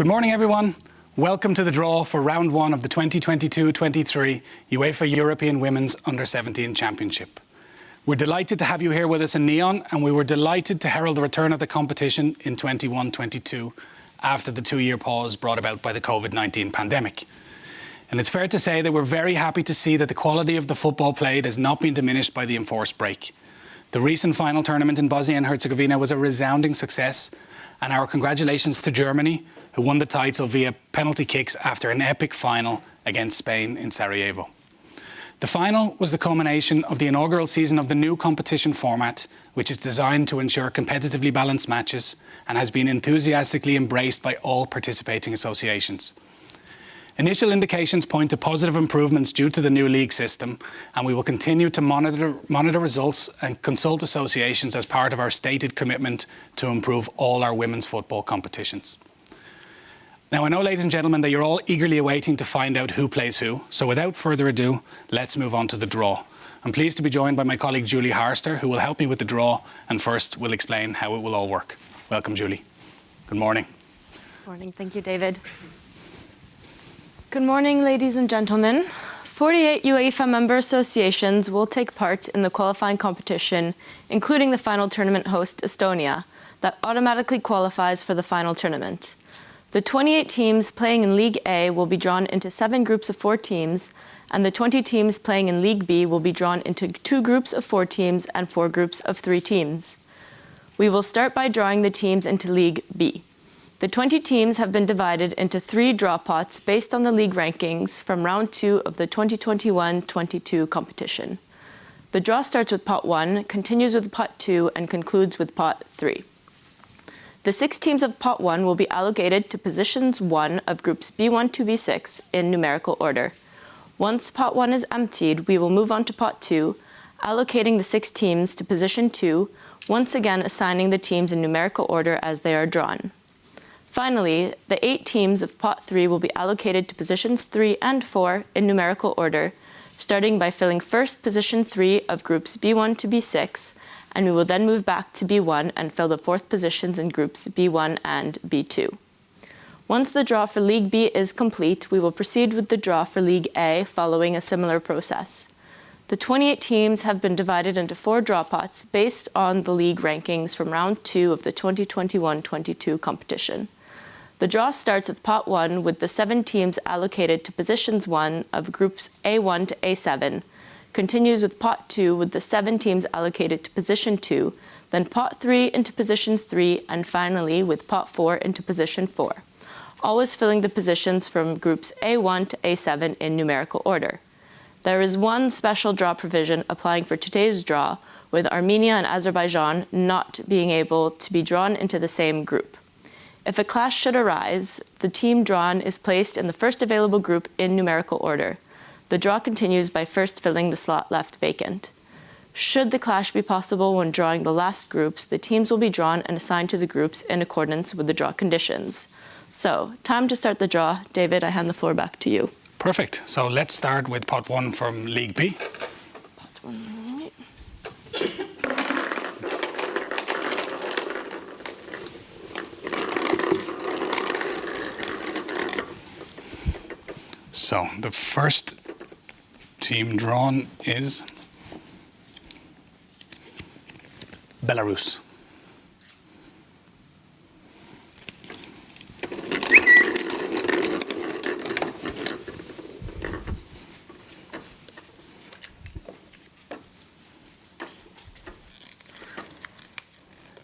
Good morning, everyone. Welcome to the draw for round one of the 2022-23 UEFA European Women's Under-17 Championship. We're delighted to have you here with us in Neon, and we were delighted to herald the return of the competition in 21-22 after the two-year pause brought about by the COVID-19 pandemic. And it's fair to say that we're very happy to see that the quality of the football played has not been diminished by the enforced break. The recent final tournament in Bosnia and Herzegovina was a resounding success, and our congratulations to Germany, who won the title via penalty kicks after an epic final against Spain in Sarajevo. The final was the culmination of the inaugural season of the new competition format, which is designed to ensure competitively balanced matches and has been enthusiastically embraced by all participating associations. Initial indications point to positive improvements due to the new league system, and we will continue to monitor results and consult associations as part of our stated commitment to improve all our women's football competitions. Now, I know, ladies and gentlemen, that you're all eagerly awaiting to find out who plays who, so without further ado, let's move on to the draw. I'm pleased to be joined by my colleague Julie Harster, who will help me with the draw, and first will explain how it will all work. Welcome, Julie. Good morning. Morning. Thank you, David. Good morning, ladies and gentlemen. 48 UEFA member associations will take part in the qualifying competition, including the final tournament host, Estonia, that automatically qualifies for the final tournament. The 28 teams playing in League A will be drawn into 7 groups of 4 teams, and the 20 teams playing in League B will be drawn into 2 groups of 4 teams and 4 groups of 3 teams. We will start by drawing the teams into League B. The 20 teams have been divided into 3 draw pots based on the league rankings from round 2 of the 2021-22 competition. The draw starts with pot 1, continues with pot 2, and concludes with pot 3. The 6 teams of pot 1 will be allocated to positions 1 of groups B1 to B6 in numerical order. Once pot 1 is emptied, we will move on to pot 2, allocating the 6 teams to position 2, once again assigning the teams in numerical order as they are drawn. Finally, the 8 teams of pot 3 will be allocated to positions 3 and 4 in numerical order, starting by filling first position 3 of groups B1 to B6, and we will then move back to B1 and fill the 4th positions in groups B1 and B2. Once the draw for League B is complete, we will proceed with the draw for League A following a similar process. The 28 teams have been divided into 4 draw pots based on the league rankings from round 2 of the 2021-22 competition. The draw starts with pot 1 with the 7 teams allocated to positions 1 of groups A1 to A7, continues with pot 2 with the 7 teams allocated to position 2, then pot 3 into position 3, and finally with pot 4 into position 4, always filling the positions from groups A1 to A7 in numerical order. There is one special draw provision applying for today's draw, with Armenia and Azerbaijan not being able to be drawn into the same group. If a clash should arise, the team drawn is placed in the first available group in numerical order. The draw continues by first filling the slot left vacant. Should the clash be possible when drawing the last groups, the teams will be drawn and assigned to the groups in accordance with the draw conditions. So, time to start the draw. David, I hand the floor back to you. Perfect. So let's start with pot 1 from League B. Pot 1. So the first team drawn is Belarus.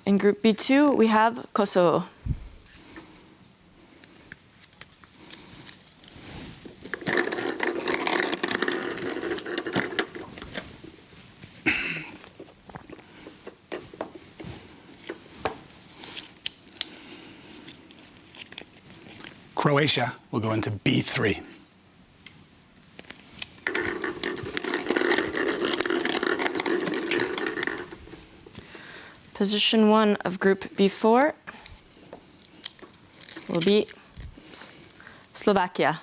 In Group B2, we have Kosovo. Croatia will go into B3. Position 1 of Group B4 will be Slovakia.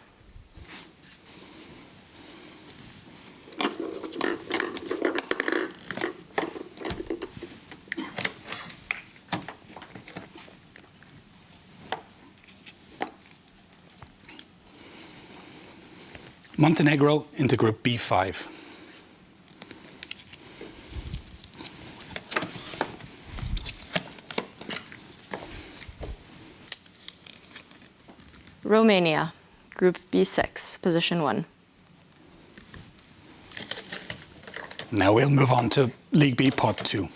Montenegro into Group B5. Romania, Group B6, position 1. Now we'll move on to League B, Pot 2.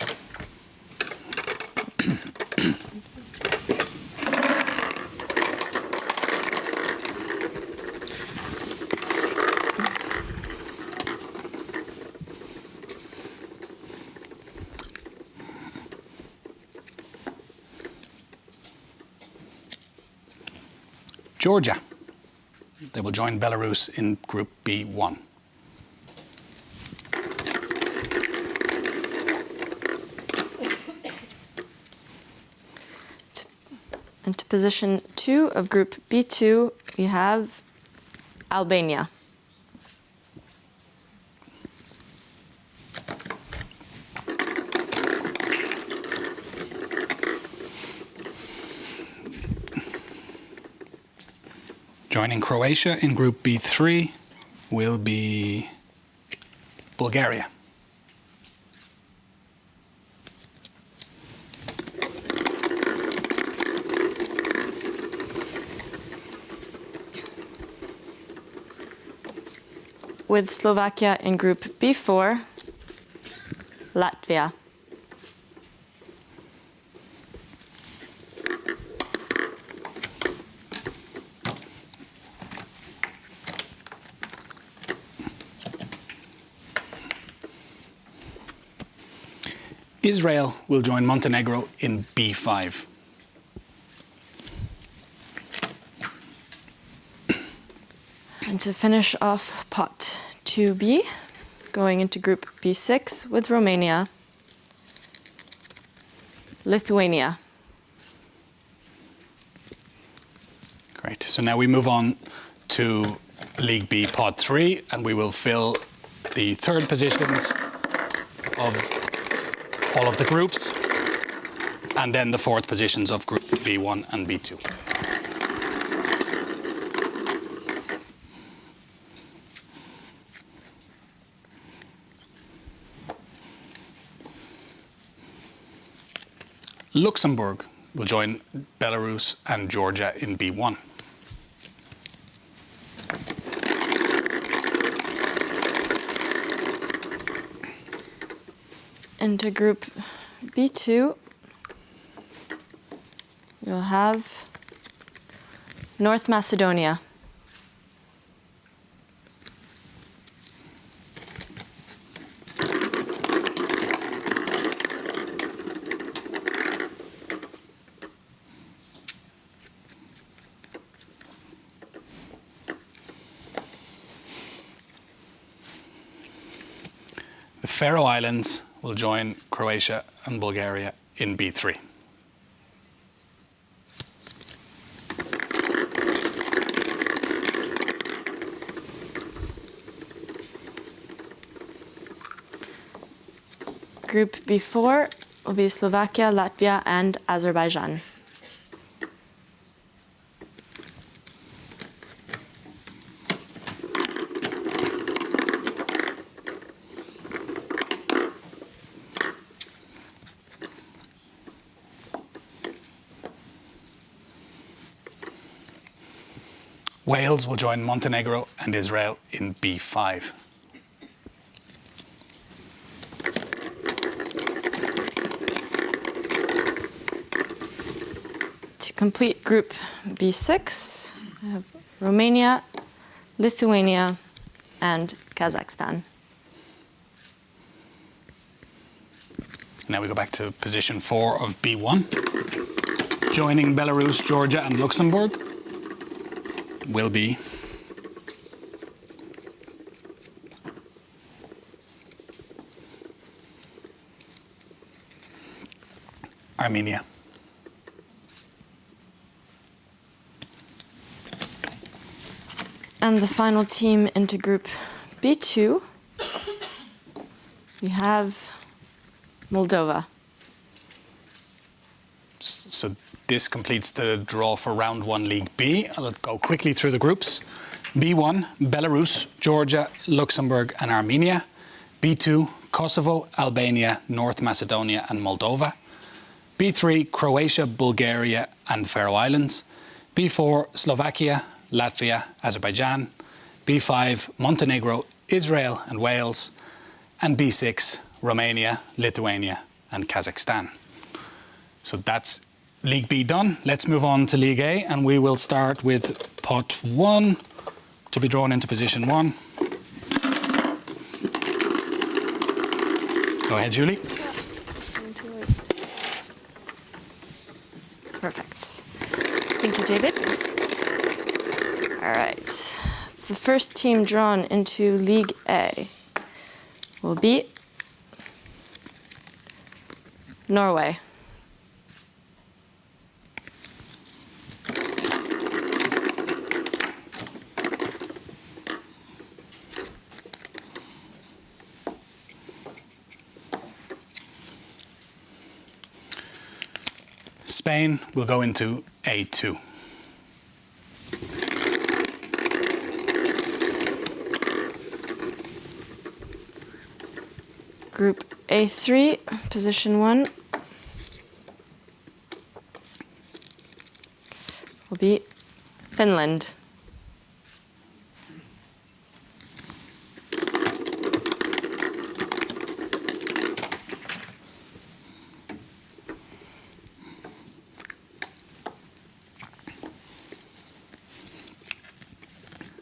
Georgia. They will join Belarus in Group B1. Into position 2 of Group B2, we have Albania. Joining Croatia in Group B3 will be Bulgaria. With Slovakia in Group B4, Latvia. Israel will join Montenegro in B5. And to finish off Pot 2B, going into Group B6 with Romania, Lithuania. Great. So now we move on to League B, Pot 3, and we will fill the third positions of all of the groups, and then the fourth positions of Group B1 and B2. Luxembourg will join Belarus and Georgia in B1. Into Group B2, we'll have North Macedonia. The Faroe Islands will join Croatia and Bulgaria in B3. Group B4 will be Slovakia, Latvia, and Azerbaijan. Wales will join Montenegro and Israel in B5. To complete Group B6, we have Romania, Lithuania, and Kazakhstan. Now we go back to position 4 of B1. Joining Belarus, Georgia, and Luxembourg will be Armenia. And the final team into Group B2, we have Moldova. So this completes the draw for round 1 League B. I'll go quickly through the groups. B1, Belarus, Georgia, Luxembourg and Armenia. B2, Kosovo, Albania, North Macedonia and Moldova. B3, Croatia, Bulgaria and Faroe Islands. B4, Slovakia, Latvia, Azerbaijan. B5, Montenegro, Israel and Wales. And B6, Romania, Lithuania and Kazakhstan. So that's League B done. Let's move on to League A, and we will start with pot 1 to be drawn into position 1. Go ahead, Julie. Perfect. Thank you, David. All right. The first team drawn into League A will be Norway. Spain will go into A2. Group A3, position 1 will be Finland.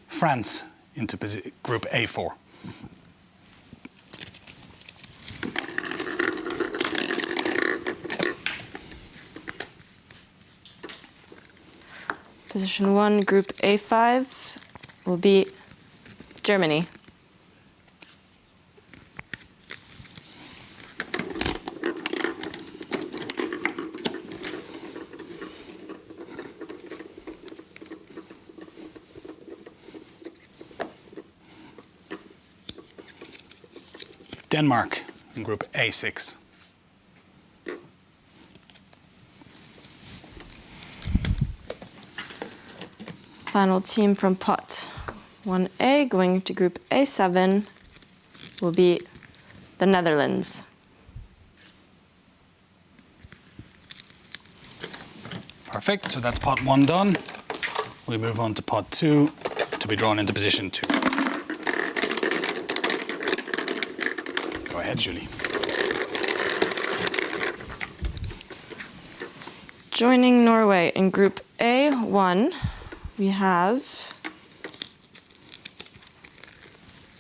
France into Group A4. Position 1, Group A5 will be Germany. Denmark in Group A6. Final team from pot 1A going to Group A7 will be the Netherlands. Perfect, so that's pot 1 done. We move on to pot 2 to be drawn into position 2. Go ahead, Julie. Joining Norway in Group A1, we have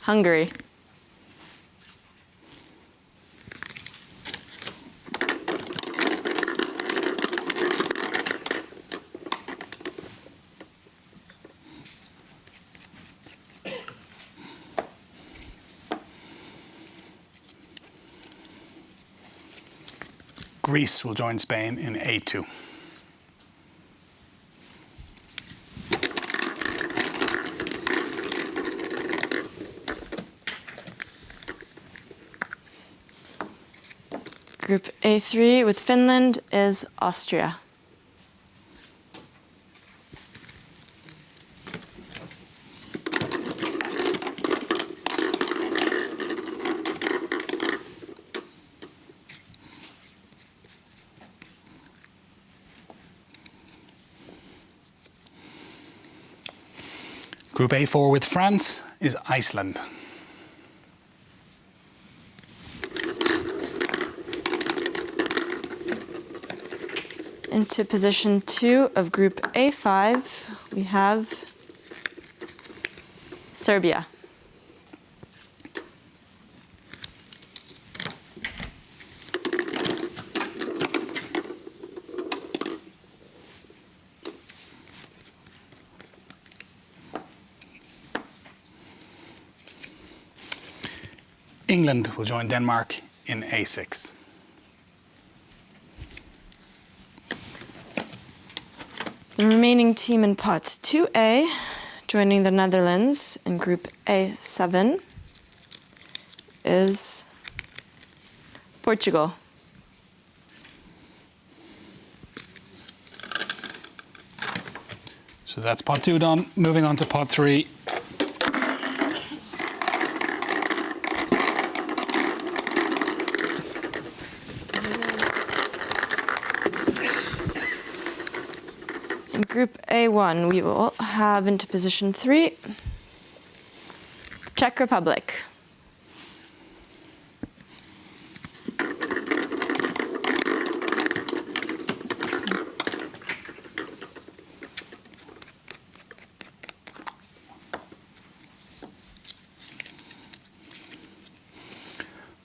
Hungary. Greece will join Spain in A2. Group A3 with Finland is Austria. Group A4 with France is Iceland. Into position 2 of Group A5, we have Serbia. England will join Denmark in A6. The remaining team in pot 2A, joining the Netherlands in Group A7, is Portugal. So that's pot 2 done. Moving on to pot 3 In Group A1, we will have into position 3, Czech Republic.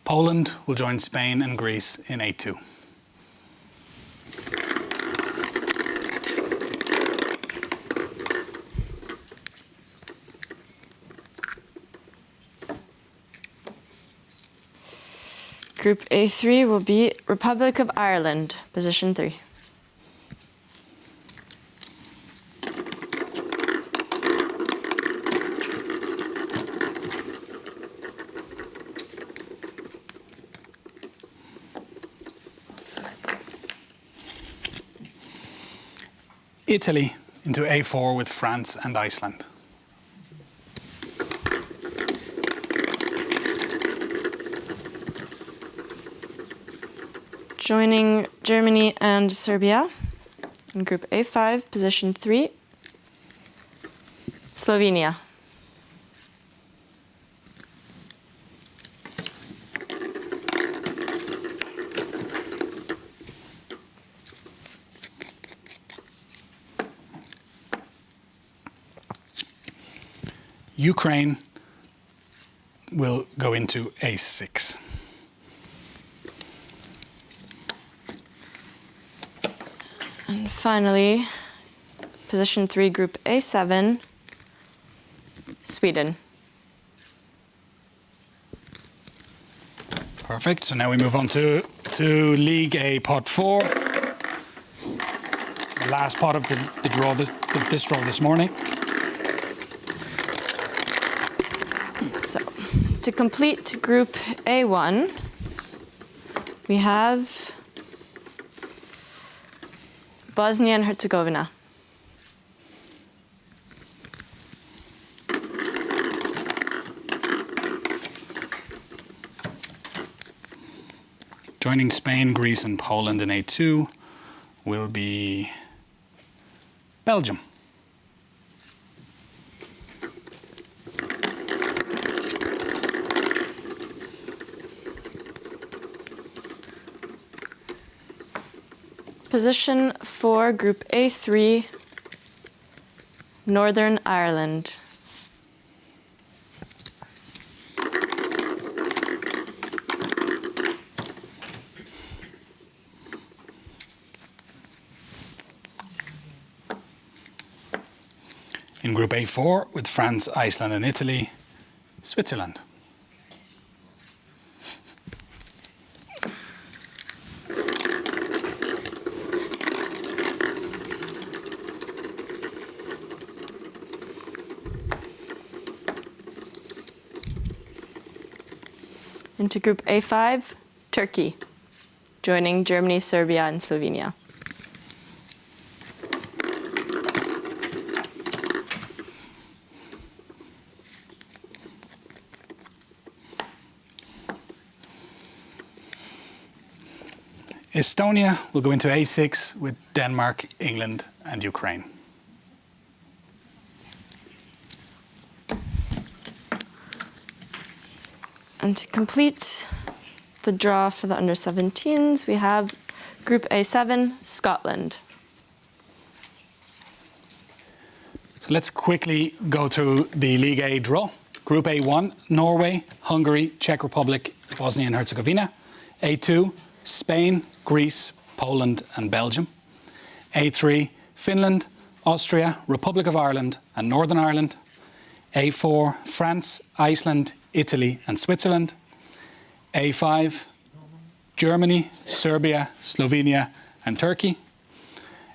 Poland will join Spain and Greece in A2. Group A3 will be Republic of Ireland, position 3. Italy into A4 with France and Iceland. Joining Germany and Serbia. In Group A5, position 3, Slovenia. Ukraine will go into A6. And finally, position 3, Group A7, Sweden. Perfect. So now we move on to League A Pot 4. The last pot of the draw, this draw this morning. So, to complete Group A1, we have Bosnia and Herzegovina. Joining Spain, Greece and Poland in A2 will be Belgium. Position 4, Group A3, Northern Ireland. In Group A4 with France, Iceland and Italy, Switzerland. Into Group A5, Turkey, joining Germany, Serbia, and Slovenia. Estonia will go into A6 with Denmark, England and Ukraine. And to complete the draw for the Under-17s, we have Group A7, Scotland. So let's quickly go through the League A draw. Group A1, Norway, Hungary, Czech Republic, Bosnia and Herzegovina. A2, Spain, Greece, Poland and Belgium. A3, Finland, Austria, Republic of Ireland and Northern Ireland. A4, France, Iceland, Italy and Switzerland. A5, Germany, Serbia, Slovenia and Turkey.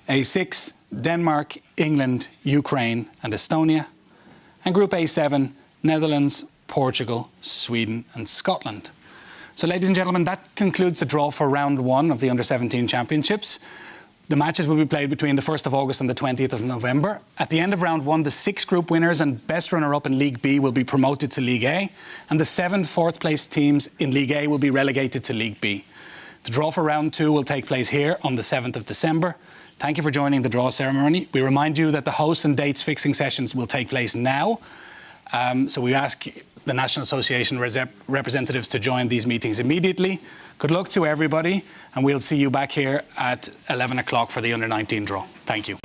A6, Denmark, England, Ukraine and Estonia. And Group A7, Netherlands, Portugal, Sweden and Scotland. So ladies and gentlemen, that concludes the draw for round 1 of the Under-17 Championships. The matches will be played between the 1st of August and the 20th of November. At the end of round 1, the 6 group winners and best runner-up in League B will be promoted to League A, and the 7th, 4th place teams in League A will be relegated to League B. The draw for round 2 will take place here on the 7th of December. Thank you for joining the draw ceremony. We remind you that the hosts and dates fixing sessions will take place now. So we ask the National Association representatives to join these meetings immediately. Good luck to everybody, and we'll see you back here at 11 o'clock for the Under-19 draw. Thank you.